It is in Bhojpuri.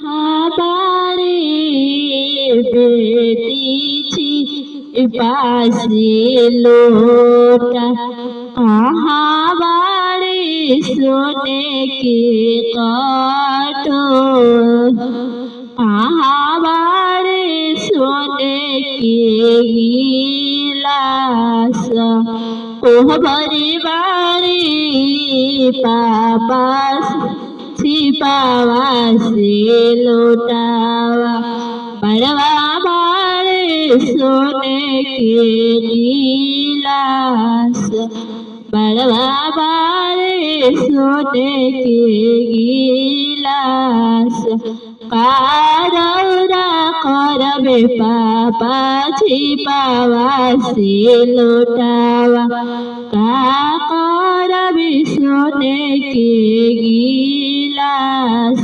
হাবারে বেটিছি পাশে লোটা হাবারে সোনে के काटो হাবারে সোনে के गिलास कोहबरी बारी पापास छिपावा से लौटावा बड़वा बारे सोने के गिलास बड़वा बारे सोने के गिलास कादौरा करबे पापा छिपावा से लौटावा का करबे सोने के गिलास